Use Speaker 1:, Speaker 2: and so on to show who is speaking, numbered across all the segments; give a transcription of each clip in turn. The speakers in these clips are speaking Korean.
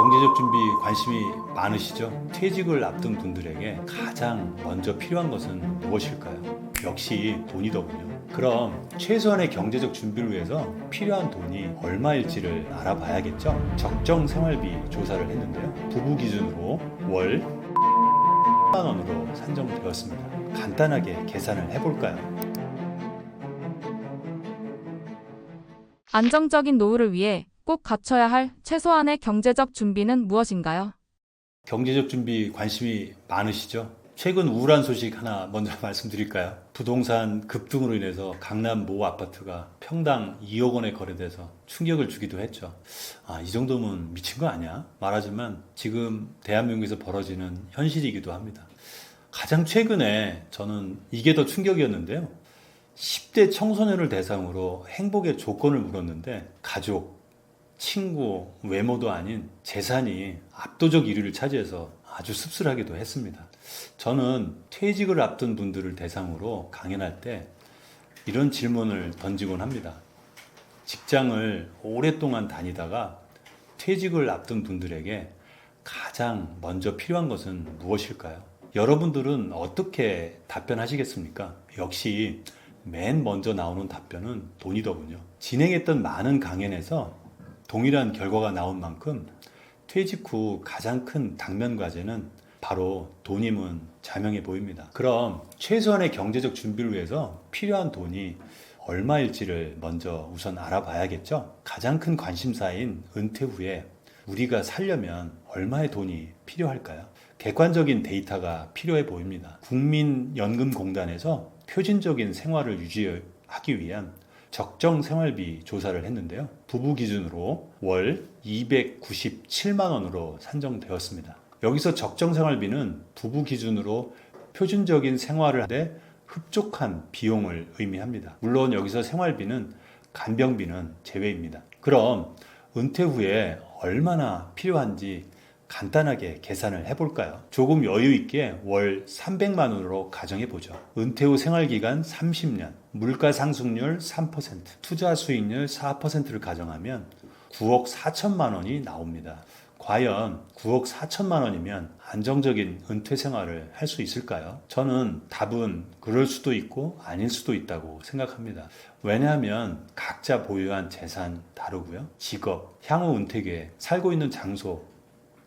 Speaker 1: 경제적 준비 관심이 많으시죠? 퇴직을 앞둔 분들에게 가장 먼저 필요한 것은 무엇일까요? 역시 돈이더군요. 그럼 최소한의 경제적 준비를 위해서 필요한 돈이 얼마일지를 알아봐야겠죠? 적정 생활비 조사를 했는데요. 부부 기준으로 월 10만 원으로 산정되었습니다. 간단하게 계산을 해볼까요?
Speaker 2: 안정적인 노후를 위해 꼭 갖춰야 할 최소한의 경제적 준비는 무엇인가요?
Speaker 1: 경제적 준비 관심이 많으시죠? 최근 우울한 소식 하나 먼저 말씀드릴까요? 부동산 급등으로 인해서 강남 모 아파트가 평당 2억 원에 거래돼서 충격을 주기도 했죠. 이 정도면 미친 거 아니야? 말하지만 지금 대한민국에서 벌어지는 현실이기도 합니다. 가장 최근에 저는 이게 더 충격이었는데요. 10대 청소년을 대상으로 행복의 조건을 물었는데 가족, 친구, 외모도 아닌 재산이 압도적 1위를 차지해서 아주 씁쓸하기도 했습니다. 저는 퇴직을 앞둔 분들을 대상으로 강연할 때 이런 질문을 던지곤 합니다. 직장을 오랫동안 다니다가 퇴직을 앞둔 분들에게 가장 먼저 필요한 것은 무엇일까요? 여러분들은 어떻게 답변하시겠습니까? 역시 맨 먼저 나오는 답변은 돈이더군요. 진행했던 많은 강연에서 동일한 결과가 나온 만큼 퇴직 후 가장 큰 당면 과제는 바로 돈임은 자명해 보입니다. 그럼 최소한의 경제적 준비를 위해서 필요한 돈이 얼마일지를 먼저 우선 알아봐야겠죠? 가장 큰 관심사인 은퇴 후에 우리가 살려면 얼마의 돈이 필요할까요? 객관적인 데이터가 필요해 보입니다. 국민연금공단에서 표준적인 생활을 유지하기 위한 적정 생활비 조사를 했는데요. 부부 기준으로 월 297만 원으로 산정되었습니다. 여기서 적정 생활비는 부부 기준으로 표준적인 생활을 하되 흡족한 비용을 의미합니다. 물론 여기서 생활비는 간병비는 제외입니다. 그럼 은퇴 후에 얼마나 필요한지 간단하게 계산을 해볼까요? 조금 여유 있게 월 300만 원으로 가정해 보죠. 은퇴 후 생활기간 30년, 물가 상승률 3%, 투자 수익률 4%를 가정하면 9억 4천만 원이 나옵니다. 과연 9억 4천만 원이면 안정적인 은퇴 생활을 할 수 있을까요? 저는 답은 그럴 수도 있고 아닐 수도 있다고 생각합니다. 왜냐하면 각자 보유한 재산 다르고요. 직업, 향후 은퇴 계획, 살고 있는 장소,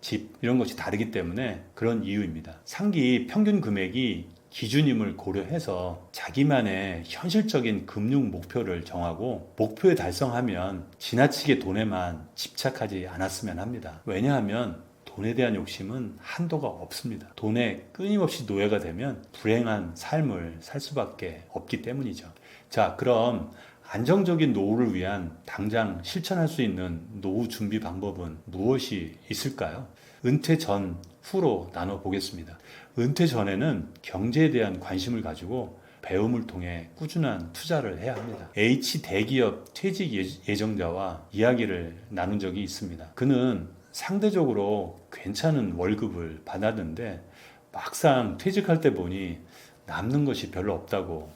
Speaker 1: 집 이런 것이 다르기 때문에 그런 이유입니다. 상기 평균 금액이 기준임을 고려해서 자기만의 현실적인 금융 목표를 정하고 목표에 달성하면 지나치게 돈에만 집착하지 않았으면 합니다. 왜냐하면 돈에 대한 욕심은 한도가 없습니다. 돈에 끊임없이 노예가 되면 불행한 삶을 살 수밖에 없기 때문이죠. 자, 그럼 안정적인 노후를 위한 당장 실천할 수 있는 노후 준비 방법은 무엇이 있을까요? 은퇴 전, 후로 나눠 보겠습니다. 은퇴 전에는 경제에 대한 관심을 가지고 배움을 통해 꾸준한 투자를 해야 합니다. H 대기업 퇴직 예정자와 이야기를 나눈 적이 있습니다. 그는 상대적으로 괜찮은 월급을 받았는데 막상 퇴직할 때 보니 남는 것이 별로 없다고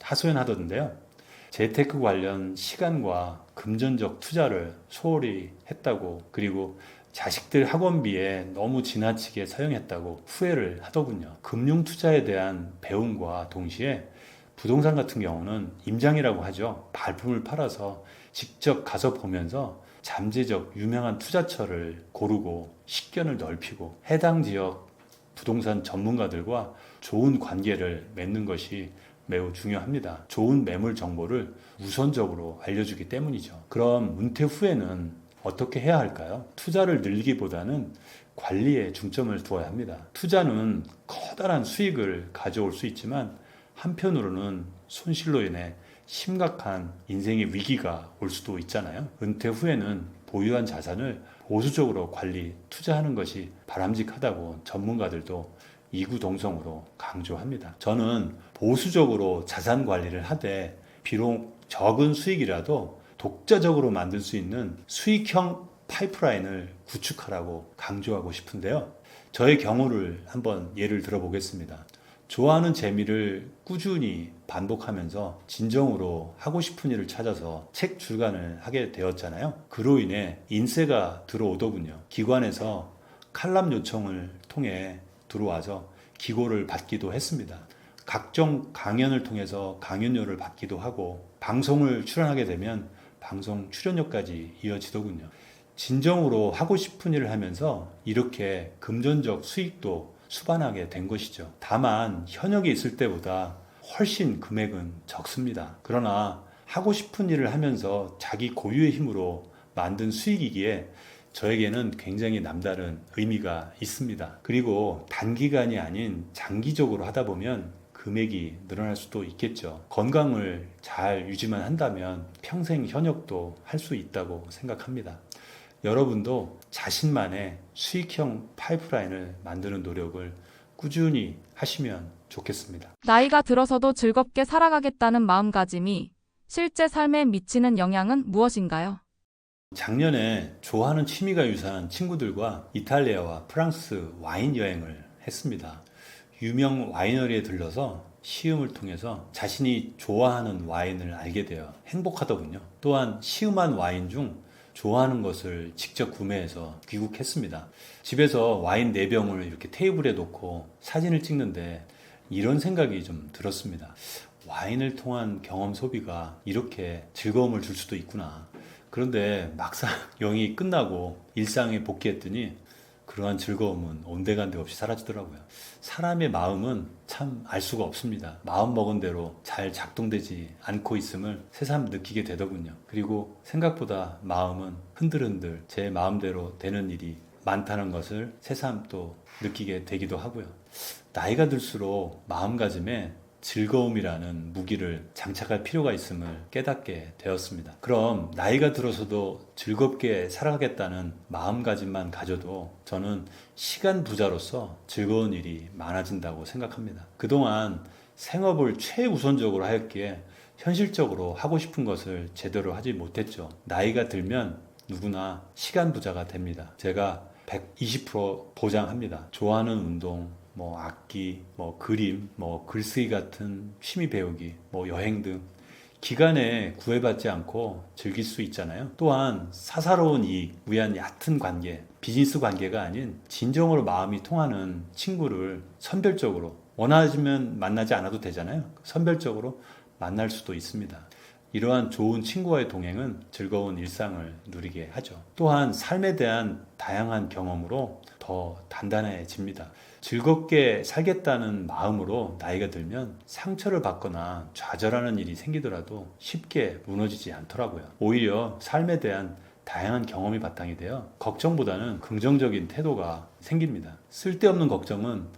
Speaker 1: 하소연하던데요. 재테크 관련 시간과 금전적 투자를 소홀히 했다고, 그리고 자식들 학원비에 너무 지나치게 사용했다고 후회를 하더군요. 금융 투자에 대한 배움과 동시에 부동산 같은 경우는 임장이라고 하죠. 발품을 팔아서 직접 가서 보면서 잠재적 유명한 투자처를 고르고 식견을 넓히고 해당 지역 부동산 전문가들과 좋은 관계를 맺는 것이 매우 중요합니다. 좋은 매물 정보를 우선적으로 알려주기 때문이죠. 그럼 은퇴 후에는 어떻게 해야 할까요? 투자를 늘리기보다는 관리에 중점을 두어야 합니다. 투자는 커다란 수익을 가져올 수 있지만 한편으로는 손실로 인해 심각한 인생의 위기가 올 수도 있잖아요. 은퇴 후에는 보유한 자산을 보수적으로 관리, 투자하는 것이 바람직하다고 전문가들도 이구동성으로 강조합니다. 저는 보수적으로 자산 관리를 하되 비록 적은 수익이라도 독자적으로 만들 수 있는 수익형 파이프라인을 구축하라고 강조하고 싶은데요. 저의 경우를 한번 예를 들어보겠습니다. 좋아하는 재미를 꾸준히 반복하면서 진정으로 하고 싶은 일을 찾아서 책 출간을 하게 되었잖아요. 그로 인해 인세가 들어오더군요. 기관에서 칼럼 요청을 통해 들어와서 기고를 받기도 했습니다. 각종 강연을 통해서 강연료를 받기도 하고 방송을 출연하게 되면 방송 출연료까지 이어지더군요. 진정으로 하고 싶은 일을 하면서 이렇게 금전적 수익도 수반하게 된 것이죠. 다만 현역에 있을 때보다 훨씬 금액은 적습니다. 그러나 하고 싶은 일을 하면서 자기 고유의 힘으로 만든 수익이기에 저에게는 굉장히 남다른 의미가 있습니다. 그리고 단기간이 아닌 장기적으로 하다 보면 금액이 늘어날 수도 있겠죠. 건강을 잘 유지만 한다면 평생 현역도 할 수 있다고 생각합니다. 여러분도 자신만의 수익형 파이프라인을 만드는 노력을 꾸준히 하시면 좋겠습니다.
Speaker 2: 나이가 들어서도 즐겁게 살아가겠다는 마음가짐이 실제 삶에 미치는 영향은 무엇인가요?
Speaker 1: 작년에 좋아하는 취미가 유사한 친구들과 이탈리아와 프랑스 와인 여행을 했습니다. 유명 와이너리에 들러서 시음을 통해서 자신이 좋아하는 와인을 알게 되어 행복하더군요. 또한 시음한 와인 중 좋아하는 것을 직접 구매해서 귀국했습니다. 집에서 와인 4병을 이렇게 테이블에 놓고 사진을 찍는데 이런 생각이 좀 들었습니다. 와인을 통한 경험 소비가 이렇게 즐거움을 줄 수도 있구나. 그런데 막상 영이 끝나고 일상에 복귀했더니 그러한 즐거움은 온데간데 없이 사라지더라고요. 사람의 마음은 참 알 수가 없습니다. 마음 먹은 대로 잘 작동되지 않고 있음을 새삼 느끼게 되더군요. 그리고 생각보다 마음은 흔들흔들 제 마음대로 되는 일이 많다는 것을 새삼 또 느끼게 되기도 하고요. 나이가 들수록 마음가짐에 즐거움이라는 무기를 장착할 필요가 있음을 깨닫게 되었습니다. 그럼 나이가 들어서도 즐겁게 살아가겠다는 마음가짐만 가져도 저는 시간 부자로서 즐거운 일이 많아진다고 생각합니다. 그동안 생업을 최우선적으로 하였기에 현실적으로 하고 싶은 것을 제대로 하지 못했죠. 나이가 들면 누구나 시간 부자가 됩니다. 제가 120% 보장합니다. 좋아하는 운동, 악기, 그림, 글쓰기 같은 취미 배우기, 여행 등 기간에 구애받지 않고 즐길 수 있잖아요. 또한 사사로운 이익 위한 얕은 관계, 비즈니스 관계가 아닌 진정으로 마음이 통하는 친구를 선별적으로 원하시면 만나지 않아도 되잖아요. 선별적으로 만날 수도 있습니다. 이러한 좋은 친구와의 동행은 즐거운 일상을 누리게 하죠. 또한 삶에 대한 다양한 경험으로 더 단단해집니다. 즐겁게 살겠다는 마음으로 나이가 들면 상처를 받거나 좌절하는 일이 생기더라도 쉽게 무너지지 않더라고요. 오히려 삶에 대한 다양한 경험이 바탕이 되어 걱정보다는 긍정적인 태도가 생깁니다. 쓸데없는 걱정은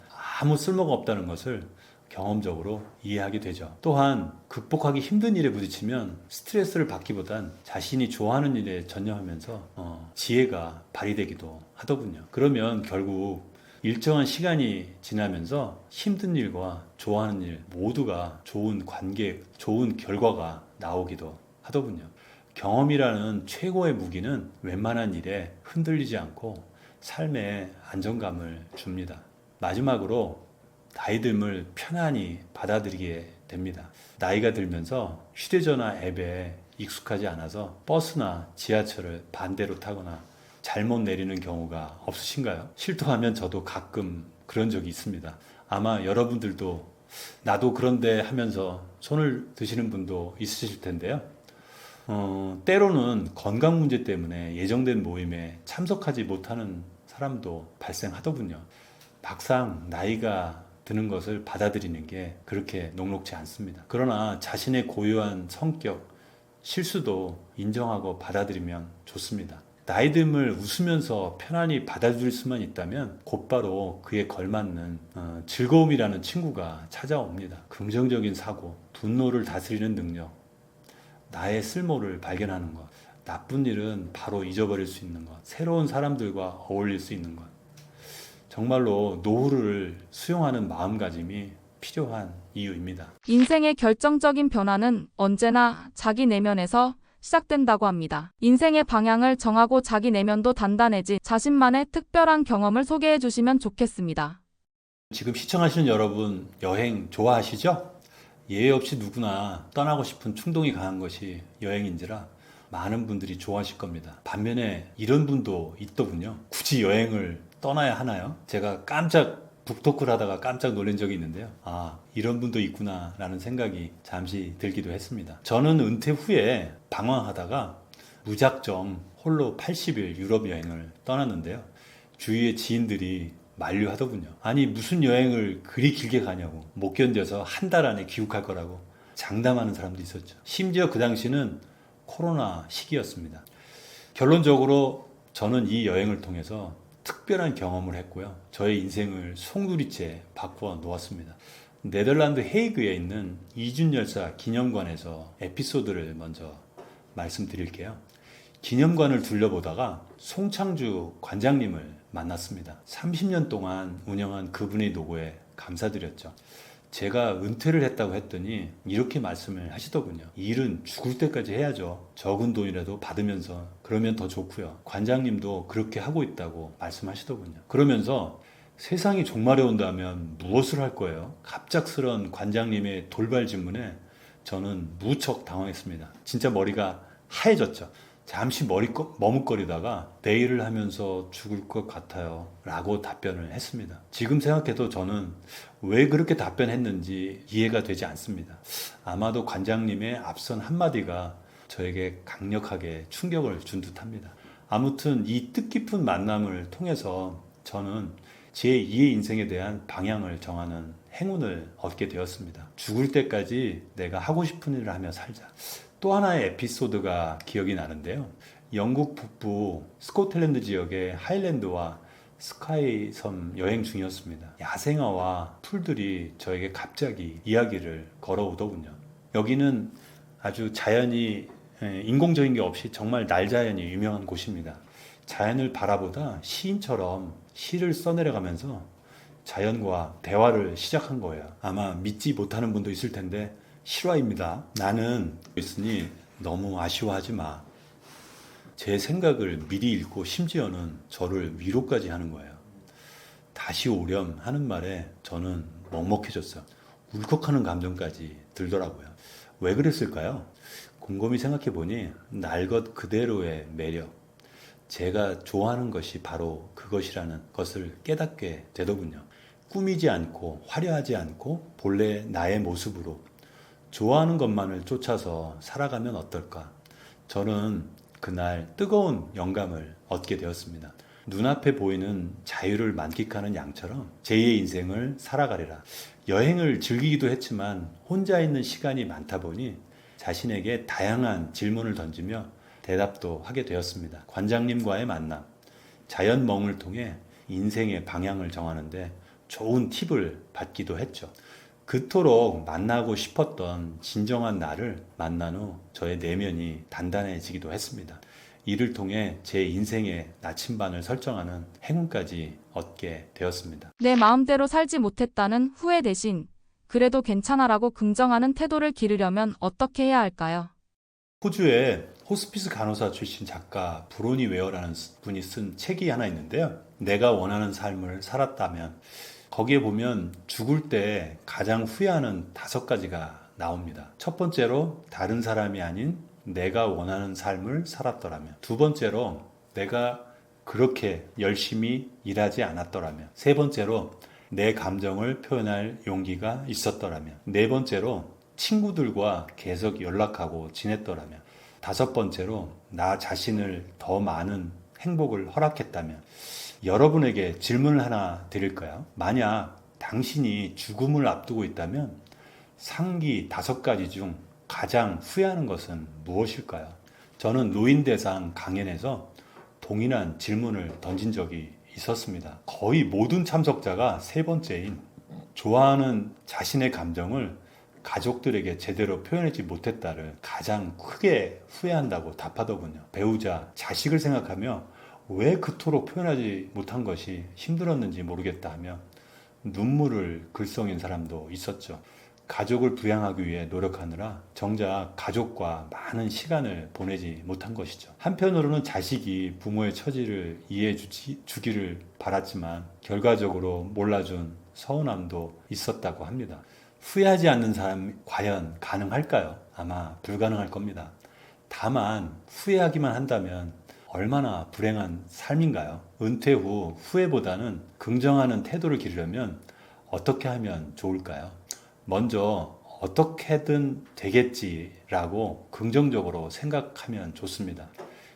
Speaker 1: 아무 쓸모가 없다는 것을 경험적으로 이해하게 되죠. 또한 극복하기 힘든 일에 부딪히면 스트레스를 받기보단 자신이 좋아하는 일에 전념하면서 지혜가 발휘되기도 하더군요. 그러면 결국 일정한 시간이 지나면서 힘든 일과 좋아하는 일 모두가 좋은 관계, 좋은 결과가 나오기도 하더군요. 경험이라는 최고의 무기는 웬만한 일에 흔들리지 않고 삶에 안정감을 줍니다. 마지막으로 나이 듦을 편안히 받아들이게 됩니다. 나이가 들면서 휴대전화 앱에 익숙하지 않아서 버스나 지하철을 반대로 타거나 잘못 내리는 경우가 없으신가요? 실토하면 저도 가끔 그런 적이 있습니다. 아마 여러분들도 나도 그런데 하면서 손을 드시는 분도 있으실 텐데요. 때로는 건강 문제 때문에 예정된 모임에 참석하지 못하는 사람도 발생하더군요. 막상 나이가 드는 것을 받아들이는 게 그렇게 녹록지 않습니다. 그러나 자신의 고유한 성격, 실수도 인정하고 받아들이면 좋습니다. 나이 듦을 웃으면서 편안히 받아들일 수만 있다면 곧바로 그에 걸맞는 즐거움이라는 친구가 찾아옵니다. 긍정적인 사고, 분노를 다스리는 능력, 나의 쓸모를 발견하는 것, 나쁜 일은 바로 잊어버릴 수 있는 것, 새로운 사람들과 어울릴 수 있는 것, 정말로 노후를 수용하는 마음가짐이 필요한 이유입니다.
Speaker 2: 인생의 결정적인 변화는 언제나 자기 내면에서 시작된다고 합니다. 인생의 방향을 정하고 자기 내면도 단단해진 자신만의 특별한 경험을 소개해 주시면 좋겠습니다.
Speaker 1: 지금 시청하시는 여러분 여행 좋아하시죠? 예외 없이 누구나 떠나고 싶은 충동이 강한 것이 여행인지라 많은 분들이 좋아하실 겁니다. 반면에 이런 분도 있더군요. 굳이 여행을 떠나야 하나요? 제가 깜짝 북토크를 하다가 깜짝 놀란 적이 있는데요. 아, 이런 분도 있구나 라는 생각이 잠시 들기도 했습니다. 저는 은퇴 후에 방황하다가 무작정 홀로 80일 유럽 여행을 떠났는데요. 주위의 지인들이 만류하더군요. 아니 무슨 여행을 그리 길게 가냐고, 못 견뎌서 한 달 안에 귀국할 거라고 장담하는 사람도 있었죠. 심지어 그 당시는 코로나 시기였습니다. 결론적으로 저는 이 여행을 통해서 특별한 경험을 했고요. 저의 인생을 송두리째 바꾸어 놓았습니다. 네덜란드 헤이그에 있는 이준열사 기념관에서 에피소드를 먼저 말씀드릴게요. 기념관을 둘러보다가 송창주 관장님을 만났습니다. 30년 동안 운영한 그분의 노고에 감사드렸죠. 제가 은퇴를 했다고 했더니 이렇게 말씀을 하시더군요. 일은 죽을 때까지 해야죠. 적은 돈이라도 받으면서 그러면 더 좋고요. 관장님도 그렇게 하고 있다고 말씀하시더군요. 그러면서 세상이 종말해온다면 무엇을 할 거예요? 갑작스런 관장님의 돌발 질문에 저는 무척 당황했습니다. 진짜 머리가 하얘졌죠. 잠시 머뭇거리다가 내일을 하면서 죽을 것 같아요 라고 답변을 했습니다. 지금 생각해도 저는 왜 그렇게 답변했는지 이해가 되지 않습니다. 아마도 관장님의 앞선 한마디가 저에게 강력하게 충격을 준 듯합니다. 아무튼 이 뜻깊은 만남을 통해서 저는 제 2의 인생에 대한 방향을 정하는 행운을 얻게 되었습니다. 죽을 때까지 내가 하고 싶은 일을 하며 살자. 또 하나의 에피소드가 기억이 나는데요. 영국 북부 스코틀랜드 지역의 하일랜드와 스카이 섬 여행 중이었습니다. 야생화와 풀들이 저에게 갑자기 이야기를 걸어오더군요. 여기는 아주 자연이 인공적인 게 없이 정말 날자연이 유명한 곳입니다. 자연을 바라보다 시인처럼 시를 써내려가면서 자연과 대화를 시작한 거예요. 아마 믿지 못하는 분도 있을 텐데 실화입니다. 나는 있으니 너무 아쉬워하지 마. 제 생각을 미리 읽고 심지어는 저를 위로까지 하는 거예요. 다시 오렴 하는 말에 저는 먹먹해졌어요. 울컥하는 감정까지 들더라고요. 왜 그랬을까요? 곰곰이 생각해 보니 날 것 그대로의 매력, 제가 좋아하는 것이 바로 그것이라는 것을 깨닫게 되더군요. 꾸미지 않고 화려하지 않고 본래 나의 모습으로 좋아하는 것만을 쫓아서 살아가면 어떨까? 저는 그날 뜨거운 영감을 얻게 되었습니다. 눈앞에 보이는 자유를 만끽하는 양처럼 제2의 인생을 살아가리라. 여행을 즐기기도 했지만 혼자 있는 시간이 많다 보니 자신에게 다양한 질문을 던지며 대답도 하게 되었습니다. 관장님과의 만남, 자연멍을 통해 인생의 방향을 정하는데 좋은 팁을 받기도 했죠. 그토록 만나고 싶었던 진정한 나를 만난 후 저의 내면이 단단해지기도 했습니다. 이를 통해 제 인생의 나침반을 설정하는 행운까지 얻게 되었습니다.
Speaker 2: 내 마음대로 살지 못했다는 후회 대신 그래도 괜찮아라고 긍정하는 태도를 기르려면 어떻게 해야 할까요?
Speaker 1: 호주에 호스피스 간호사 출신 작가 브로니 웨어라는 분이 쓴 책이 하나 있는데요. 내가 원하는 삶을 살았다면, 거기에 보면 죽을 때 가장 후회하는 5가지가 나옵니다. 첫 번째로 다른 사람이 아닌 내가 원하는 삶을 살았더라면, 두 번째로 내가 그렇게 열심히 일하지 않았더라면, 세 번째로 내 감정을 표현할 용기가 있었더라면, 네 번째로 친구들과 계속 연락하고 지냈더라면, 다섯 번째로 나 자신을 더 많은 행복을 허락했다면. 여러분에게 질문을 하나 드릴까요? 만약 당신이 죽음을 앞두고 있다면 상기 5가지 중 가장 후회하는 것은 무엇일까요? 저는 노인대상 강연에서 동일한 질문을 던진 적이 있었습니다. 거의 모든 참석자가 세 번째인 좋아하는 자신의 감정을 가족들에게 제대로 표현하지 못했다를 가장 크게 후회한다고 답하더군요. 배우자, 자식을 생각하며 왜 그토록 표현하지 못한 것이 힘들었는지 모르겠다 하며 눈물을 글썽인 사람도 있었죠. 가족을 부양하기 위해 노력하느라 정작 가족과 많은 시간을 보내지 못한 것이죠. 한편으로는 자식이 부모의 처지를 이해해 주기를 바랐지만 결과적으로 몰라준 서운함도 있었다고 합니다. 후회하지 않는 사람이 과연 가능할까요? 아마 불가능할 겁니다. 다만 후회하기만 한다면 얼마나 불행한 삶인가요? 은퇴 후 후회보다는 긍정하는 태도를 기르려면 어떻게 하면 좋을까요? 먼저 어떻게든 되겠지라고 긍정적으로 생각하면 좋습니다.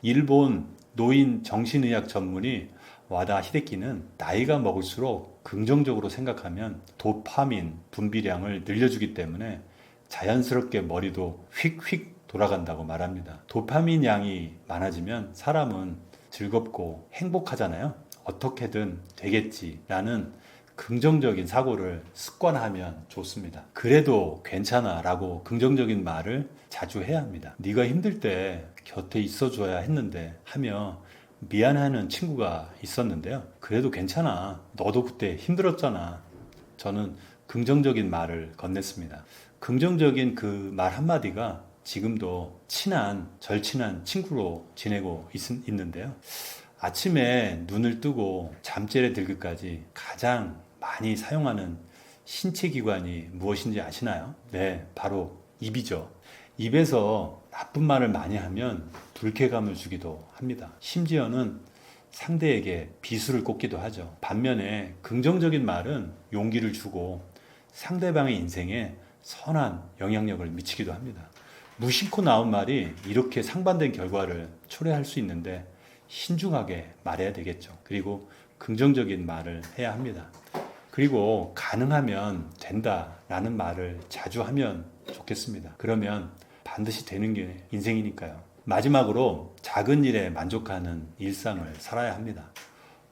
Speaker 1: 일본 노인 정신의학 전문의 와다 히데키는 나이가 먹을수록 긍정적으로 생각하면 도파민 분비량을 늘려주기 때문에 자연스럽게 머리도 휙휙 돌아간다고 말합니다. 도파민 양이 많아지면 사람은 즐겁고 행복하잖아요. 어떻게든 되겠지라는 긍정적인 사고를 습관하면 좋습니다. 그래도 괜찮아 라고 긍정적인 말을 자주 해야 합니다. 네가 힘들 때 곁에 있어줘야 했는데 하며 미안해하는 친구가 있었는데요. 그래도 괜찮아. 너도 그때 힘들었잖아. 저는 긍정적인 말을 건넸습니다. 긍정적인 그 말 한마디가 지금도 절친한 친구로 지내고 있는데요. 아침에 눈을 뜨고 잠자리에 들기까지 가장 많이 사용하는 신체 기관이 무엇인지 아시나요? 네, 바로 입이죠. 입에서 나쁜 말을 많이 하면 불쾌감을 주기도 합니다. 심지어는 상대에게 비수를 꽂기도 하죠. 반면에 긍정적인 말은 용기를 주고 상대방의 인생에 선한 영향력을 미치기도 합니다. 무심코 나온 말이 이렇게 상반된 결과를 초래할 수 있는데 신중하게 말해야 되겠죠. 그리고 긍정적인 말을 해야 합니다. 그리고 가능하면 된다라는 말을 자주 하면 좋겠습니다. 그러면 반드시 되는 게 인생이니까요. 마지막으로 작은 일에 만족하는 일상을 살아야 합니다.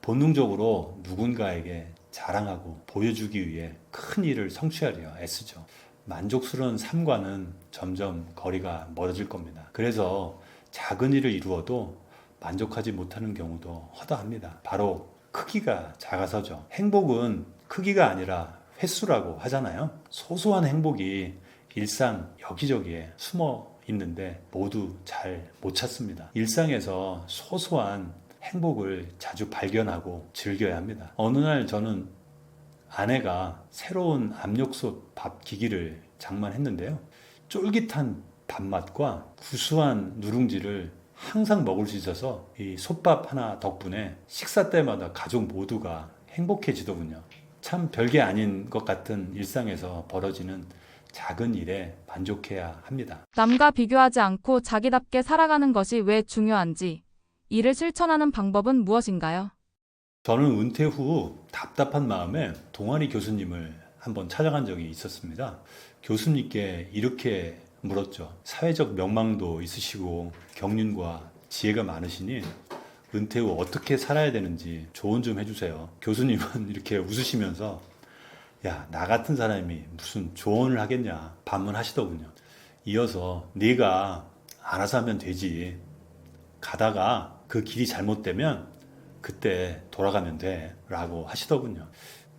Speaker 1: 본능적으로 누군가에게 자랑하고 보여주기 위해 큰 일을 성취하려 애쓰죠. 만족스러운 삶과는 점점 거리가 멀어질 겁니다. 그래서 작은 일을 이루어도 만족하지 못하는 경우도 허다합니다. 바로 크기가 작아서죠. 행복은 크기가 아니라 횟수라고 하잖아요. 소소한 행복이 일상 여기저기에 숨어 있는데 모두 잘 못 찾습니다. 일상에서 소소한 행복을 자주 발견하고 즐겨야 합니다. 어느 날 저는 아내가 새로운 압력솥 밥 기기를 장만했는데요. 쫄깃한 밥맛과 구수한 누룽지를 항상 먹을 수 있어서 이 솥밥 하나 덕분에 식사 때마다 가족 모두가 행복해지더군요. 참 별게 아닌 것 같은 일상에서 벌어지는 작은 일에 만족해야 합니다.
Speaker 2: 남과 비교하지 않고 자기답게 살아가는 것이 왜 중요한지, 이를 실천하는 방법은 무엇인가요?
Speaker 1: 저는 은퇴 후 답답한 마음에 동아리 교수님을 한번 찾아간 적이 있었습니다. 교수님께 이렇게 물었죠. 사회적 명망도 있으시고 경륜과 지혜가 많으시니 은퇴 후 어떻게 살아야 되는지 조언 좀 해주세요. 교수님은 이렇게 웃으시면서 야, 나 같은 사람이 무슨 조언을 하겠냐 반문하시더군요. 이어서 네가 알아서 하면 되지. 가다가 그 길이 잘못되면 그때 돌아가면 돼 라고 하시더군요.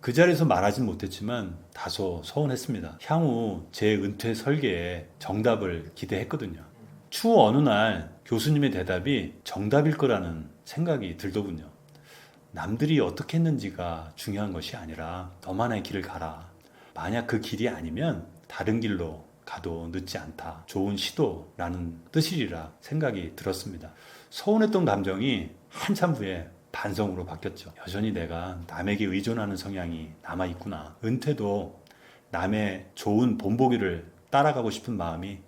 Speaker 1: 그 자리에서 말하진 못했지만 다소 서운했습니다. 향후 제 은퇴 설계에 정답을 기대했거든요. 추후 어느 날 교수님의 대답이 정답일 거라는 생각이 들더군요. 남들이 어떻게 했는지가 중요한 것이 아니라 너만의 길을 가라. 만약 그 길이 아니면 다른 길로 가도 늦지 않다. 좋은 시도라는 뜻이리라 생각이 들었습니다. 서운했던 감정이 한참 후에 반성으로 바뀌었죠. 여전히 내가 남에게 의존하는 성향이 남아있구나. 은퇴도 남의 좋은 본보기를 따라가고 싶은 마음이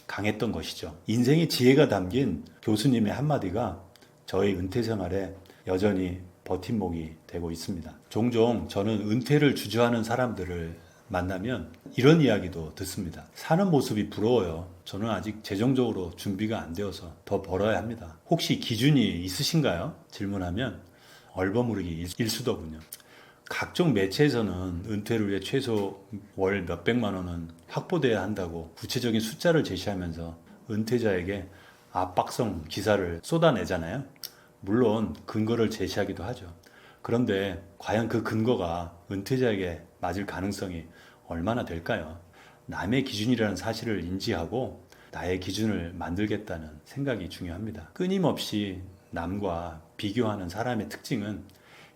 Speaker 1: 강했던 것이죠. 인생의 지혜가 담긴 교수님의 한마디가 저의 은퇴 생활에 여전히 버팀목이 되고 있습니다. 종종 저는 은퇴를 주저하는 사람들을 만나면 이런 이야기도 듣습니다. 사는 모습이 부러워요. 저는 아직 재정적으로 준비가 안 되어서 더 벌어야 합니다. 혹시 기준이 있으신가요? 질문하면 얼버무리기 일수더군요. 각종 매체에서는 은퇴를 위해 최소 월 몇백만 원은 확보돼야 한다고 구체적인 숫자를 제시하면서 은퇴자에게 압박성 기사를 쏟아내잖아요. 물론 근거를 제시하기도 하죠. 그런데 과연 그 근거가 은퇴자에게 맞을 가능성이 얼마나 될까요? 남의 기준이라는 사실을 인지하고 나의 기준을 만들겠다는 생각이 중요합니다. 끊임없이 남과 비교하는 사람의 특징은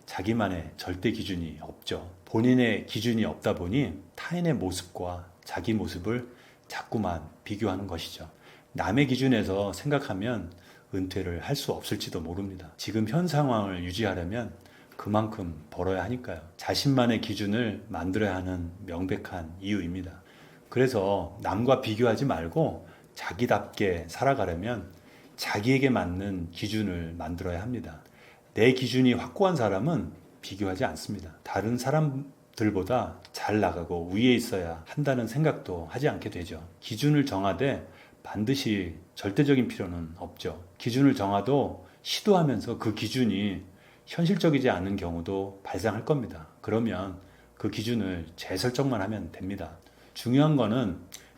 Speaker 1: 자기만의 절대 기준이 없죠. 본인의 기준이 없다 보니 타인의 모습과 자기 모습을 자꾸만 비교하는 것이죠. 남의 기준에서 생각하면 은퇴를 할 수 없을지도 모릅니다. 지금 현 상황을 유지하려면 그만큼 벌어야 하니까요. 자신만의 기준을 만들어야 하는 명백한 이유입니다. 그래서 남과 비교하지 말고 자기답게 살아가려면 자기에게 맞는 기준을 만들어야 합니다. 내 기준이 확고한 사람은 비교하지 않습니다. 다른 사람들보다 잘 나가고 위에 있어야 한다는 생각도 하지 않게 되죠. 기준을 정하되 반드시 절대적인 필요는 없죠. 기준을 정하도 시도하면서 그 기준이 현실적이지 않은 경우도 발생할 겁니다. 그러면 그 기준을 재설정만 하면 됩니다. 중요한 거는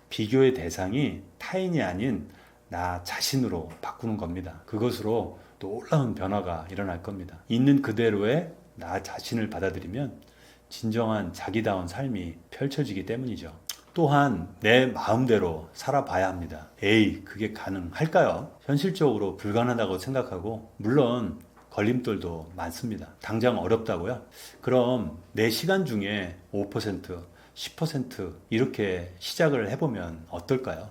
Speaker 1: 비교의 대상이 타인이 아닌 나 자신으로 바꾸는 겁니다. 그것으로 놀라운 변화가 일어날 겁니다. 있는 그대로의 나 자신을 받아들이면 진정한 자기다운 삶이 펼쳐지기 때문이죠. 또한 내 마음대로 살아봐야 합니다. 에이, 그게 가능할까요? 현실적으로 불가능하다고 생각하고, 물론 걸림돌도 많습니다. 당장 어렵다고요? 그럼 내 시간 중에 5%, 10% 이렇게 시작을 해보면 어떨까요?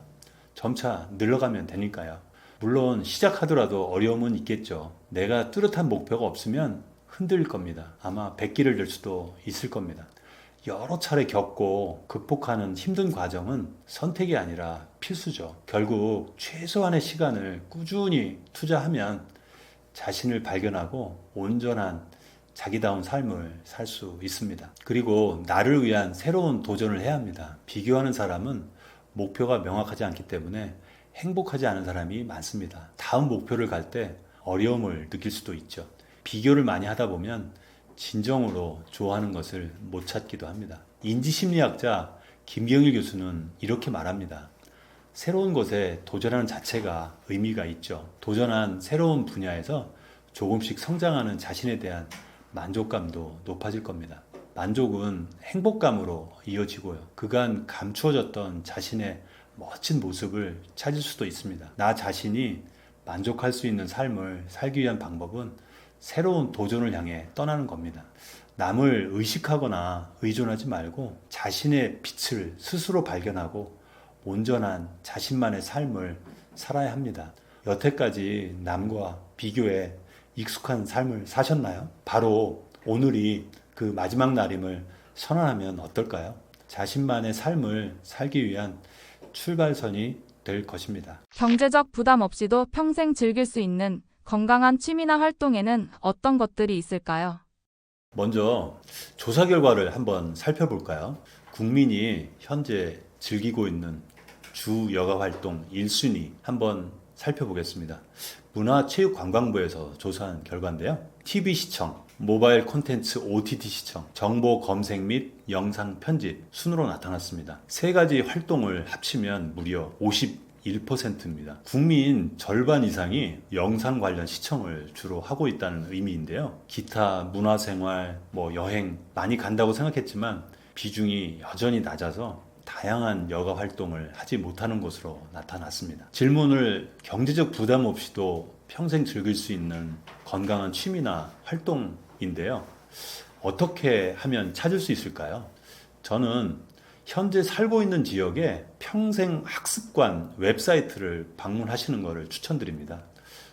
Speaker 1: 점차 늘어가면 되니까요. 물론 시작하더라도 어려움은 있겠죠. 내가 뚜렷한 목표가 없으면 흔들릴 겁니다. 아마 백기를 들 수도 있을 겁니다. 여러 차례 겪고 극복하는 힘든 과정은 선택이 아니라 필수죠. 결국 최소한의 시간을 꾸준히 투자하면 자신을 발견하고 온전한 자기다운 삶을 살 수 있습니다. 그리고 나를 위한 새로운 도전을 해야 합니다. 비교하는 사람은 목표가 명확하지 않기 때문에 행복하지 않은 사람이 많습니다. 다음 목표를 갈 때 어려움을 느낄 수도 있죠. 비교를 많이 하다 보면 진정으로 좋아하는 것을 못 찾기도 합니다. 인지심리학자 김경일 교수는 이렇게 말합니다. 새로운 것에 도전하는 자체가 의미가 있죠. 도전한 새로운 분야에서 조금씩 성장하는 자신에 대한 만족감도 높아질 겁니다. 만족은 행복감으로 이어지고요. 그간 감추어졌던 자신의 멋진 모습을 찾을 수도 있습니다. 나 자신이 만족할 수 있는 삶을 살기 위한 방법은 새로운 도전을 향해 떠나는 겁니다. 남을 의식하거나 의존하지 말고 자신의 빛을 스스로 발견하고 온전한 자신만의 삶을 살아야 합니다. 여태까지 남과 비교에 익숙한 삶을 사셨나요? 바로 오늘이 그 마지막 날임을 선언하면 어떨까요? 자신만의 삶을 살기 위한 출발선이 될 것입니다.
Speaker 2: 경제적 부담 없이도 평생 즐길 수 있는 건강한 취미나 활동에는 어떤 것들이 있을까요?
Speaker 1: 먼저 조사 결과를 한번 살펴볼까요? 국민이 현재 즐기고 있는 주 여가 활동 1순위 한번 살펴보겠습니다. 문화체육관광부에서 조사한 결과인데요. TV 시청, 모바일 콘텐츠 OTT 시청, 정보 검색 및 영상 편집 순으로 나타났습니다. 세 가지 활동을 합치면 무려 51%입니다. 국민 절반 이상이 영상 관련 시청을 주로 하고 있다는 의미인데요. 기타 문화생활, 여행 많이 간다고 생각했지만 비중이 여전히 낮아서 다양한 여가 활동을 하지 못하는 것으로 나타났습니다. 질문을 경제적 부담 없이도 평생 즐길 수 있는 건강한 취미나 활동인데요. 어떻게 하면 찾을 수 있을까요? 저는 현재 살고 있는 지역에 평생 학습관 웹사이트를 방문하시는 것을 추천드립니다.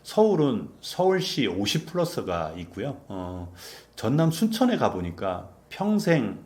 Speaker 1: 서울은 서울시 50플러스가 있고요. 전남 순천에 가보니까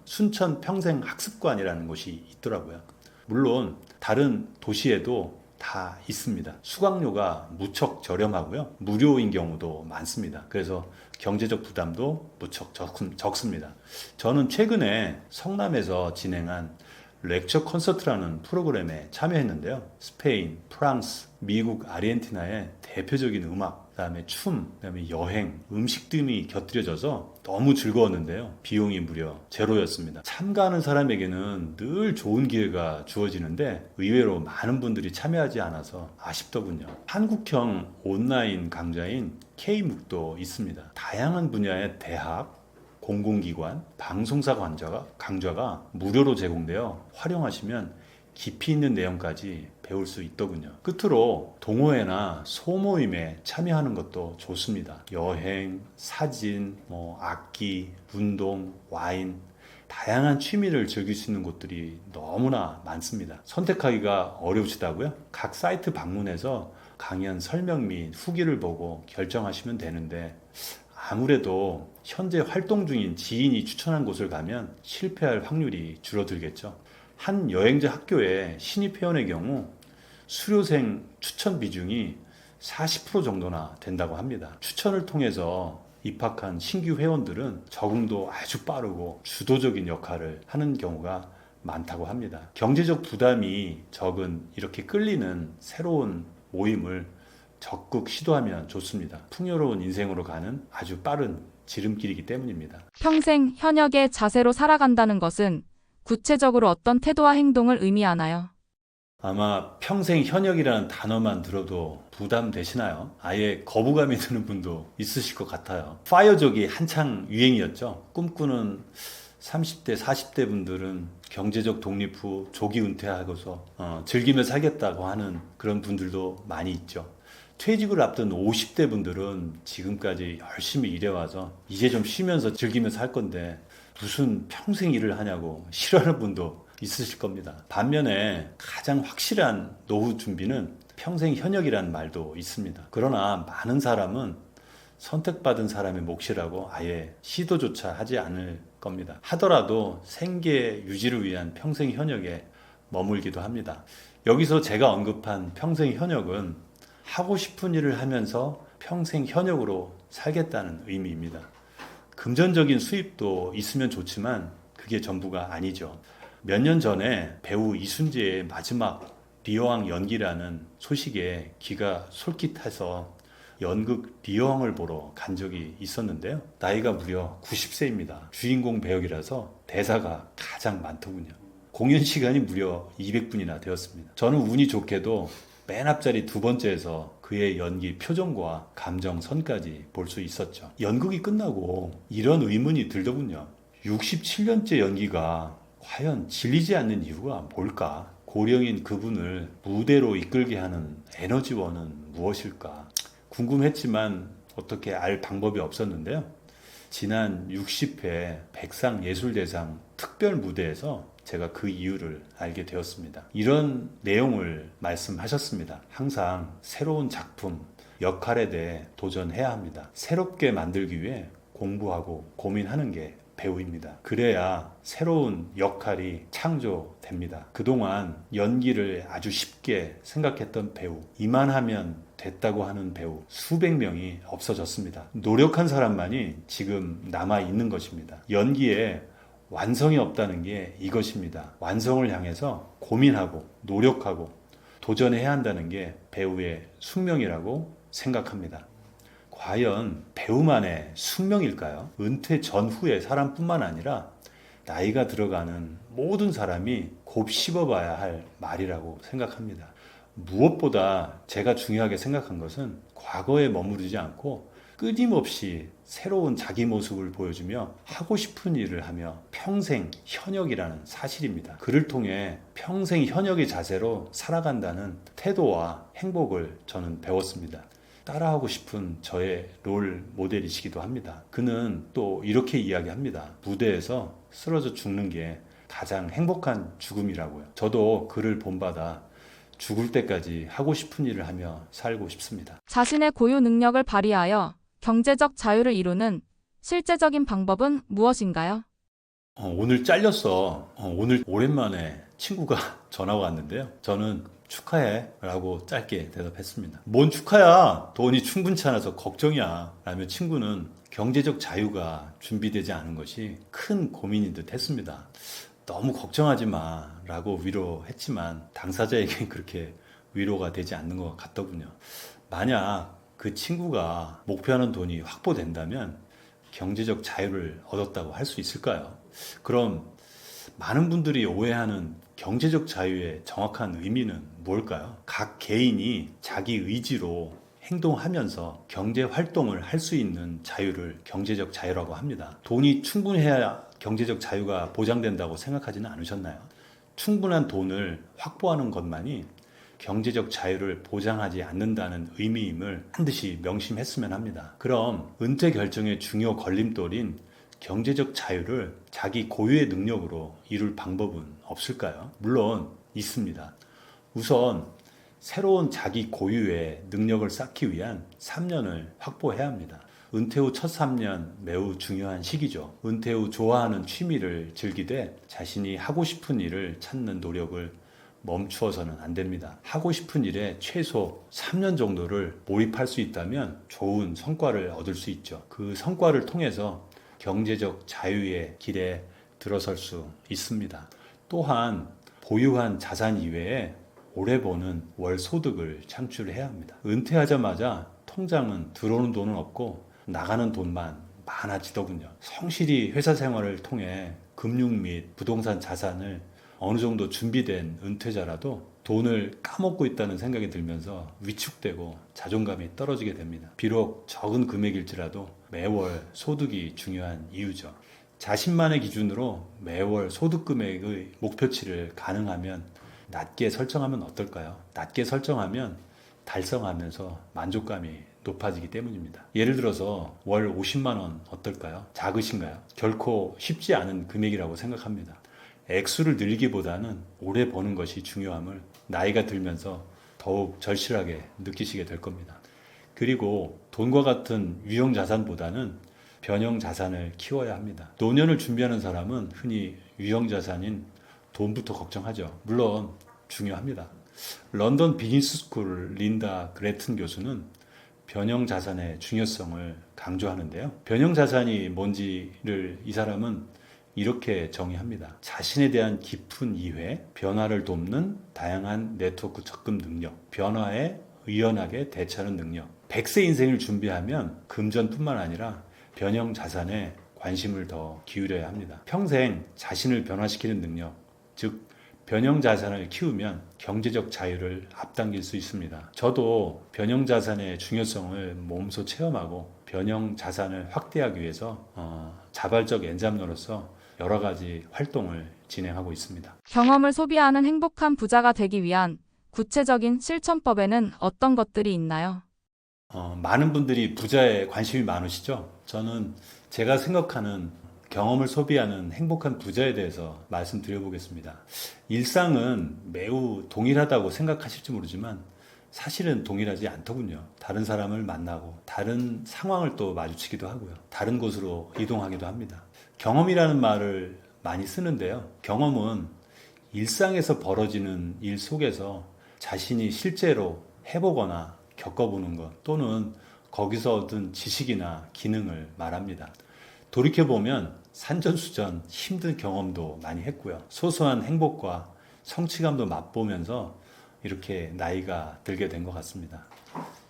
Speaker 1: 순천 평생 학습관이라는 곳이 있더라고요. 물론 다른 도시에도 다 있습니다. 수강료가 무척 저렴하고요. 무료인 경우도 많습니다. 그래서 경제적 부담도 무척 적습니다. 저는 최근에 성남에서 진행한 렉처 콘서트라는 프로그램에 참여했는데요. 스페인, 프랑스, 미국, 아르헨티나의 대표적인 음악, 그다음에 춤, 그다음에 여행, 음식 등이 곁들여져서 너무 즐거웠는데요. 비용이 무려 제로였습니다. 참가하는 사람에게는 늘 좋은 기회가 주어지는데 의외로 많은 분들이 참여하지 않아서 아쉽더군요. 한국형 온라인 강좌인 K묵도 있습니다. 다양한 분야의 대학, 공공기관, 방송사 강좌가 무료로 제공되어 활용하시면 깊이 있는 내용까지 배울 수 있더군요. 끝으로 동호회나 소모임에 참여하는 것도 좋습니다. 여행, 사진, 악기, 운동, 와인, 다양한 취미를 즐길 수 있는 곳들이 너무나 많습니다. 선택하기가 어려우시다고요? 각 사이트 방문해서 강연 설명 및 후기를 보고 결정하시면 되는데, 아무래도 현재 활동 중인 지인이 추천한 곳을 가면 실패할 확률이 줄어들겠죠. 한 여행자 학교의 신입 회원의 경우 수료생 추천 비중이 40% 정도나 된다고 합니다. 추천을 통해서 입학한 신규 회원들은 적응도 아주 빠르고 주도적인 역할을 하는 경우가 많다고 합니다. 경제적 부담이 적은 이렇게 끌리는 새로운 모임을 적극 시도하면 좋습니다. 풍요로운 인생으로 가는 아주 빠른 지름길이기 때문입니다.
Speaker 2: 평생 현역의 자세로 살아간다는 것은 구체적으로 어떤 태도와 행동을 의미하나요?
Speaker 1: 아마 평생 현역이라는 단어만 들어도 부담되시나요? 아예 거부감이 드는 분도 있으실 것 같아요. 파이어족이 한창 유행이었죠. 꿈꾸는 30대, 40대 분들은 경제적 독립 후 조기 은퇴하고서 즐기며 살겠다고 하는 그런 분들도 많이 있죠. 퇴직을 앞둔 50대 분들은 지금까지 열심히 일해와서 이제 좀 쉬면서 즐기면서 할 건데 무슨 평생 일을 하냐고 싫어하는 분도 있으실 겁니다. 반면에 가장 확실한 노후 준비는 평생 현역이라는 말도 있습니다. 그러나 많은 사람은 선택받은 사람의 몫이라고 아예 시도조차 하지 않을 겁니다. 하더라도 생계 유지를 위한 평생 현역에 머물기도 합니다. 여기서 제가 언급한 평생 현역은 하고 싶은 일을 하면서 평생 현역으로 살겠다는 의미입니다. 금전적인 수입도 있으면 좋지만 그게 전부가 아니죠. 몇 년 전에 배우 이순재의 마지막 리어왕 연기라는 소식에 귀가 솔깃해서 연극 리어왕을 보러 간 적이 있었는데요. 나이가 무려 90세입니다. 주인공 배역이라서 대사가 가장 많더군요. 공연 시간이 무려 200분이나 되었습니다. 저는 운이 좋게도 맨 앞자리 두 번째에서 그의 연기 표정과 감정선까지 볼 수 있었죠. 연극이 끝나고 이런 의문이 들더군요. 67년째 연기가 과연 질리지 않는 이유가 뭘까? 고령인 그분을 무대로 이끌게 하는 에너지원은 무엇일까? 궁금했지만 어떻게 알 방법이 없었는데요. 지난 60회 백상예술대상 특별 무대에서 제가 그 이유를 알게 되었습니다. 이런 내용을 말씀하셨습니다. 항상 새로운 작품, 역할에 대해 도전해야 합니다. 새롭게 만들기 위해 공부하고 고민하는 게 배우입니다. 그래야 새로운 역할이 창조됩니다. 그동안 연기를 아주 쉽게 생각했던 배우, 이만하면 됐다고 하는 배우 수백 명이 없어졌습니다. 노력한 사람만이 지금 남아 있는 것입니다. 연기에 완성이 없다는 게 이것입니다. 완성을 향해서 고민하고 노력하고 도전해야 한다는 게 배우의 숙명이라고 생각합니다. 과연 배우만의 숙명일까요? 은퇴 전후의 사람뿐만 아니라 나이가 들어가는 모든 사람이 곱씹어봐야 할 말이라고 생각합니다. 무엇보다 제가 중요하게 생각한 것은 과거에 머무르지 않고 끊임없이 새로운 자기 모습을 보여주며 하고 싶은 일을 하며 평생 현역이라는 사실입니다. 그를 통해 평생 현역의 자세로 살아간다는 태도와 행복을 저는 배웠습니다. 따라하고 싶은 저의 롤 모델이시기도 합니다. 그는 또 이렇게 이야기합니다. 무대에서 쓰러져 죽는 게 가장 행복한 죽음이라고요. 저도 그를 본받아 죽을 때까지 하고 싶은 일을 하며 살고 싶습니다.
Speaker 2: 자신의 고유 능력을 발휘하여 경제적 자유를 이루는 실제적인 방법은 무엇인가요?
Speaker 1: 오늘 잘렸어. 오늘 오랜만에 친구가 전화가 왔는데요. 저는 축하해 라고 짧게 대답했습니다. 뭔 축하야? 돈이 충분치 않아서 걱정이야 라며 친구는 경제적 자유가 준비되지 않은 것이 큰 고민인 듯 했습니다. 너무 걱정하지 마 라고 위로했지만 당사자에겐 그렇게 위로가 되지 않는 것 같더군요. 만약 그 친구가 목표하는 돈이 확보된다면 경제적 자유를 얻었다고 할 수 있을까요? 그럼 많은 분들이 오해하는 경제적 자유의 정확한 의미는 뭘까요? 각 개인이 자기 의지로 행동하면서 경제 활동을 할 수 있는 자유를 경제적 자유라고 합니다. 돈이 충분해야 경제적 자유가 보장된다고 생각하지는 않으셨나요? 충분한 돈을 확보하는 것만이 경제적 자유를 보장하지 않는다는 의미임을 반드시 명심했으면 합니다. 그럼 은퇴 결정의 중요 걸림돌인 경제적 자유를 자기 고유의 능력으로 이룰 방법은 없을까요? 물론 있습니다. 우선 새로운 자기 고유의 능력을 쌓기 위한 3년을 확보해야 합니다. 은퇴 후 첫 3년 매우 중요한 시기죠. 은퇴 후 좋아하는 취미를 즐기되 자신이 하고 싶은 일을 찾는 노력을 멈추어서는 안 됩니다. 하고 싶은 일에 최소 3년 정도를 몰입할 수 있다면 좋은 성과를 얻을 수 있죠. 그 성과를 통해서 경제적 자유의 길에 들어설 수 있습니다. 또한 보유한 자산 이외에 오래 버는 월 소득을 창출해야 합니다. 은퇴하자마자 통장은 들어오는 돈은 없고 나가는 돈만 많아지더군요. 성실히 회사 생활을 통해 금융 및 부동산 자산을 어느 정도 준비된 은퇴자라도 돈을 까먹고 있다는 생각이 들면서 위축되고 자존감이 떨어지게 됩니다. 비록 적은 금액일지라도 매월 소득이 중요한 이유죠. 자신만의 기준으로 매월 소득 금액의 목표치를 가능하면 낮게 설정하면 어떨까요? 낮게 설정하면 달성하면서 만족감이 높아지기 때문입니다. 예를 들어서 월 50만 원 어떨까요? 작으신가요? 결코 쉽지 않은 금액이라고 생각합니다. 액수를 늘기보다는 오래 버는 것이 중요함을 나이가 들면서 더욱 절실하게 느끼시게 될 겁니다. 그리고 돈과 같은 유형 자산보다는 변형 자산을 키워야 합니다. 노년을 준비하는 사람은 흔히 유형 자산인 돈부터 걱정하죠. 물론 중요합니다. 런던 비즈니스 스쿨 린다 그레튼 교수는 변형 자산의 중요성을 강조하는데요. 변형 자산이 뭔지를 이 사람은 이렇게 정의합니다. 자신에 대한 깊은 이해, 변화를 돕는 다양한 네트워크 접근 능력, 변화에 의연하게 대처하는 능력. 100세 인생을 준비하면 금전뿐만 아니라 변형 자산에 관심을 더 기울여야 합니다. 평생 자신을 변화시키는 능력, 즉 변형 자산을 키우면 경제적 자유를 앞당길 수 있습니다. 저도 변형 자산의 중요성을 몸소 체험하고 변형 자산을 확대하기 위해서 자발적 엔잡러로서 여러 가지 활동을 진행하고 있습니다.
Speaker 2: 경험을 소비하는 행복한 부자가 되기 위한 구체적인 실천법에는 어떤 것들이 있나요?
Speaker 1: 많은 분들이 부자에 관심이 많으시죠? 저는 제가 생각하는 경험을 소비하는 행복한 부자에 대해서 말씀드려보겠습니다. 일상은 매우 동일하다고 생각하실지 모르지만 사실은 동일하지 않더군요. 다른 사람을 만나고 다른 상황을 또 마주치기도 하고요. 다른 곳으로 이동하기도 합니다. 경험이라는 말을 많이 쓰는데요. 경험은 일상에서 벌어지는 일 속에서 자신이 실제로 해보거나 겪어보는 것 또는 거기서 얻은 지식이나 기능을 말합니다. 돌이켜보면 산전수전 힘든 경험도 많이 했고요. 소소한 행복과 성취감도 맛보면서 이렇게 나이가 들게 된 것 같습니다.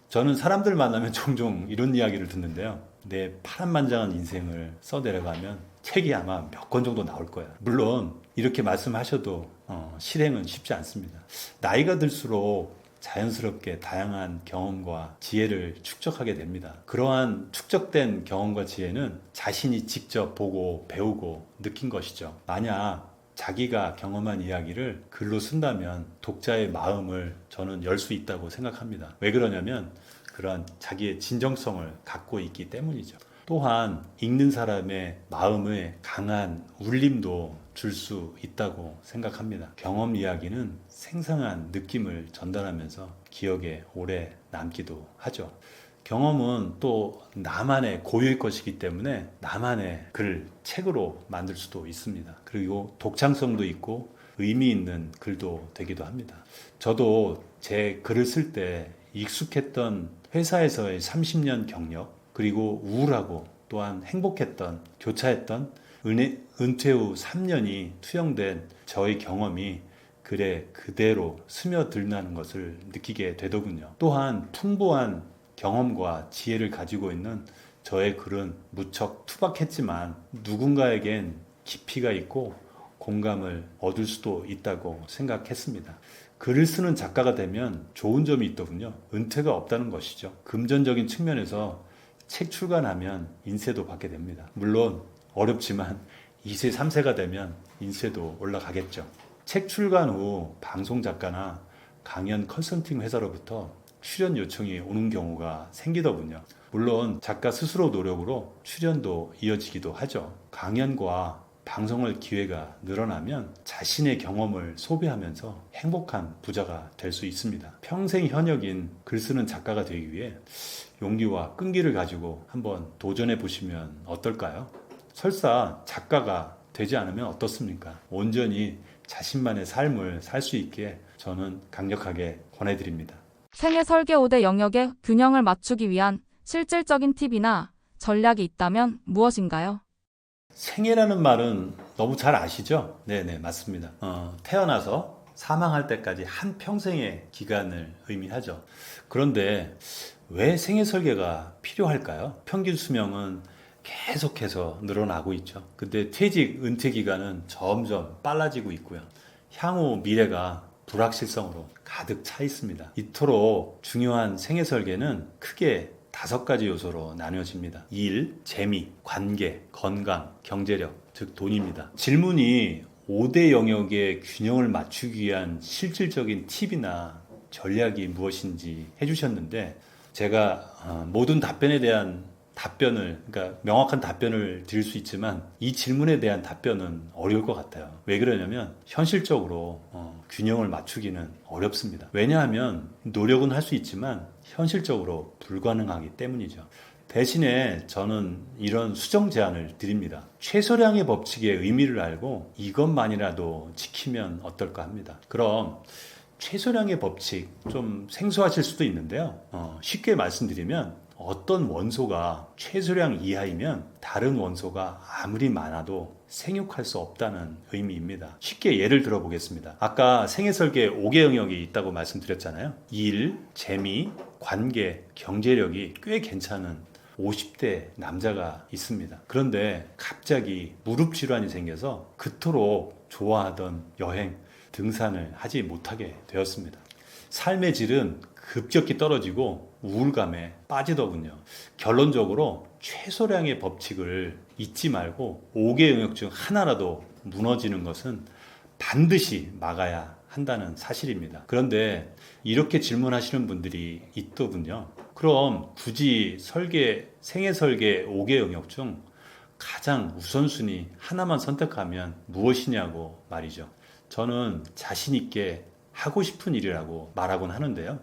Speaker 1: 저는 사람들 만나면 종종 이런 이야기를 듣는데요. 내 파란만장한 인생을 써내려가면 책이 아마 몇 권 정도 나올 거야. 물론 이렇게 말씀하셔도 실행은 쉽지 않습니다. 나이가 들수록 자연스럽게 다양한 경험과 지혜를 축적하게 됩니다. 그러한 축적된 경험과 지혜는 자신이 직접 보고 배우고 느낀 것이죠. 만약 자기가 경험한 이야기를 글로 쓴다면 독자의 마음을 저는 열 수 있다고 생각합니다. 왜 그러냐면 그러한 자기의 진정성을 갖고 있기 때문이죠. 또한 읽는 사람의 마음에 강한 울림도 줄 수 있다고 생각합니다. 경험 이야기는 생생한 느낌을 전달하면서 기억에 오래 남기도 하죠. 경험은 또 나만의 고유의 것이기 때문에 나만의 글, 책으로 만들 수도 있습니다. 그리고 독창성도 있고 의미 있는 글도 되기도 합니다. 저도 제 글을 쓸 때 익숙했던 회사에서의 30년 경력, 그리고 우울하고 또한 행복했던, 교차했던 은퇴 후 3년이 투영된 저의 경험이 글에 그대로 스며들다는 것을 느끼게 되더군요. 또한 풍부한 경험과 지혜를 가지고 있는 저의 글은 무척 투박했지만 누군가에겐 깊이가 있고 공감을 얻을 수도 있다고 생각했습니다. 글을 쓰는 작가가 되면 좋은 점이 있더군요. 은퇴가 없다는 것이죠. 금전적인 측면에서 책 출간하면 인세도 받게 됩니다. 물론 어렵지만 2세, 3세가 되면 인세도 올라가겠죠. 책 출간 후 방송 작가나 강연 컨설팅 회사로부터 출연 요청이 오는 경우가 생기더군요. 물론 작가 스스로 노력으로 출연도 이어지기도 하죠. 강연과 방송할 기회가 늘어나면 자신의 경험을 소비하면서 행복한 부자가 될 수 있습니다. 평생 현역인 글 쓰는 작가가 되기 위해 용기와 끈기를 가지고 한번 도전해 보시면 어떨까요? 설사 작가가 되지 않으면 어떻습니까? 온전히 자신만의 삶을 살 수 있게 저는 강력하게 권해드립니다.
Speaker 2: 생애 설계 5대 영역의 균형을 맞추기 위한 실질적인 팁이나 전략이 있다면 무엇인가요?
Speaker 1: 생애라는 말은 너무 잘 아시죠? 네네, 맞습니다. 태어나서 사망할 때까지 한 평생의 기간을 의미하죠. 그런데 왜 생애 설계가 필요할까요? 평균 수명은 계속해서 늘어나고 있죠. 근데 퇴직, 은퇴 기간은 점점 빨라지고 있고요. 향후 미래가 불확실성으로 가득 차 있습니다. 이토록 중요한 생애 설계는 크게 5가지 요소로 나뉘어집니다. 일, 재미, 관계, 건강, 경제력, 즉 돈입니다. 질문이 5대 영역의 균형을 맞추기 위한 실질적인 팁이나 전략이 무엇인지 해주셨는데 제가 모든 답변에 대한 그러니까 명확한 답변을 드릴 수 있지만 이 질문에 대한 답변은 어려울 것 같아요. 왜 그러냐면 현실적으로 균형을 맞추기는 어렵습니다. 왜냐하면 노력은 할 수 있지만 현실적으로 불가능하기 때문이죠. 대신에 저는 이런 수정 제안을 드립니다. 최소량의 법칙의 의미를 알고 이것만이라도 지키면 어떨까 합니다. 그럼 최소량의 법칙 좀 생소하실 수도 있는데요. 쉽게 말씀드리면 어떤 원소가 최소량 이하이면 다른 원소가 아무리 많아도 생육할 수 없다는 의미입니다. 쉽게 예를 들어 보겠습니다. 아까 생애 설계 5개 영역이 있다고 말씀드렸잖아요. 일, 재미, 관계, 경제력이 꽤 괜찮은 50대 남자가 있습니다. 그런데 갑자기 무릎 질환이 생겨서 그토록 좋아하던 여행, 등산을 하지 못하게 되었습니다. 삶의 질은 급격히 떨어지고 우울감에 빠지더군요. 결론적으로 최소량의 법칙을 잊지 말고 5개 영역 중 하나라도 무너지는 것은 반드시 막아야 한다는 사실입니다. 그런데 이렇게 질문하시는 분들이 있더군요. 그럼 굳이 생애 설계 5개 영역 중 가장 우선순위 하나만 선택하면 무엇이냐고 말이죠. 저는 자신 있게 하고 싶은 일이라고 말하곤 하는데요.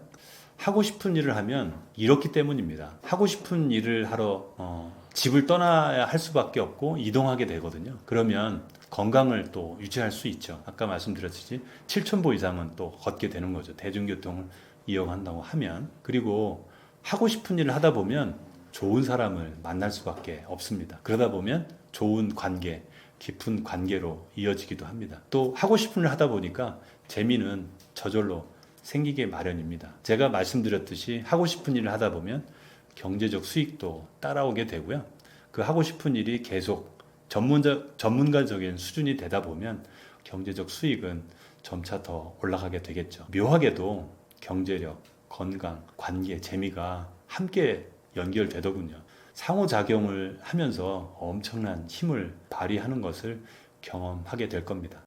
Speaker 1: 하고 싶은 일을 하면 이렇기 때문입니다. 하고 싶은 일을 하러 집을 떠나야 할 수밖에 없고 이동하게 되거든요. 그러면 건강을 또 유지할 수 있죠. 아까 말씀드렸듯이 7,000보 이상은 또 걷게 되는 거죠. 대중교통을 이용한다고 하면. 그리고 하고 싶은 일을 하다 보면 좋은 사람을 만날 수밖에 없습니다. 그러다 보면 좋은 관계, 깊은 관계로 이어지기도 합니다. 또 하고 싶은 일을 하다 보니까 재미는 저절로 생기게 마련입니다. 제가 말씀드렸듯이 하고 싶은 일을 하다 보면 경제적 수익도 따라오게 되고요. 그 하고 싶은 일이 계속 전문가적인 수준이 되다 보면 경제적 수익은 점차 더 올라가게 되겠죠. 묘하게도 경제력, 건강, 관계, 재미가 함께 연결되더군요. 상호작용을 하면서 엄청난 힘을 발휘하는 것을 경험하게 될 겁니다.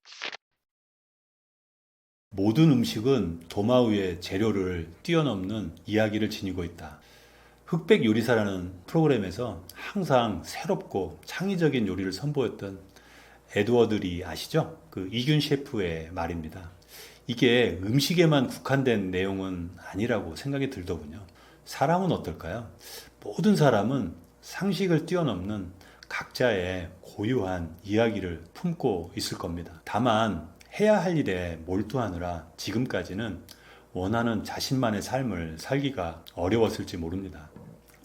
Speaker 1: 모든 음식은 도마 위의 재료를 뛰어넘는 이야기를 지니고 있다. 흑백 요리사라는 프로그램에서 항상 새롭고 창의적인 요리를 선보였던 에드워드 리 아시죠? 그 이균 셰프의 말입니다. 이게 음식에만 국한된 내용은 아니라고 생각이 들더군요. 사람은 어떨까요? 모든 사람은 상식을 뛰어넘는 각자의 고유한 이야기를 품고 있을 겁니다. 다만 해야 할 일에 몰두하느라 지금까지는 원하는 자신만의 삶을 살기가 어려웠을지 모릅니다.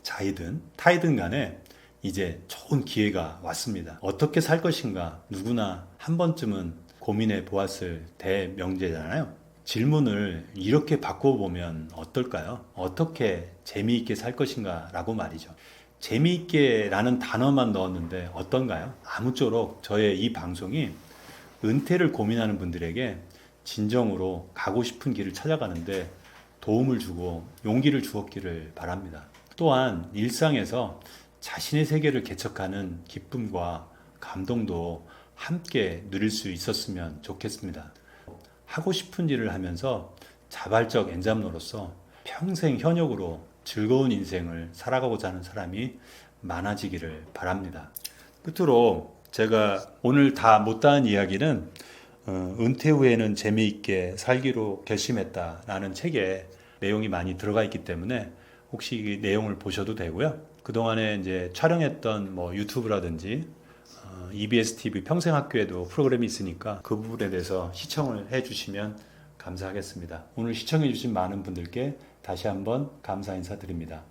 Speaker 1: 자이든 타이든 간에 이제 좋은 기회가 왔습니다. 어떻게 살 것인가 누구나 한 번쯤은 고민해 보았을 대명제잖아요. 질문을 이렇게 바꿔보면 어떨까요? 어떻게 재미있게 살 것인가 라고 말이죠. 재미있게 라는 단어만 넣었는데 어떤가요? 아무쪼록 저의 이 방송이 은퇴를 고민하는 분들에게 진정으로 가고 싶은 길을 찾아가는데 도움을 주고 용기를 주었기를 바랍니다. 또한 일상에서 자신의 세계를 개척하는 기쁨과 감동도 함께 누릴 수 있었으면 좋겠습니다. 하고 싶은 일을 하면서 자발적 엔잡러로서 평생 현역으로 즐거운 인생을 살아가고자 하는 사람이 많아지기를 바랍니다. 끝으로 제가 오늘 다 못다한 이야기는 은퇴 후에는 재미있게 살기로 결심했다라는 책에 내용이 많이 들어가 있기 때문에 혹시 이 내용을 보셔도 되고요. 그동안에 이제 촬영했던 뭐 유튜브라든지 EBS TV 평생학교에도 프로그램이 있으니까 그 부분에 대해서 시청을 해주시면 감사하겠습니다. 오늘 시청해주신 많은 분들께 다시 한번 감사 인사드립니다.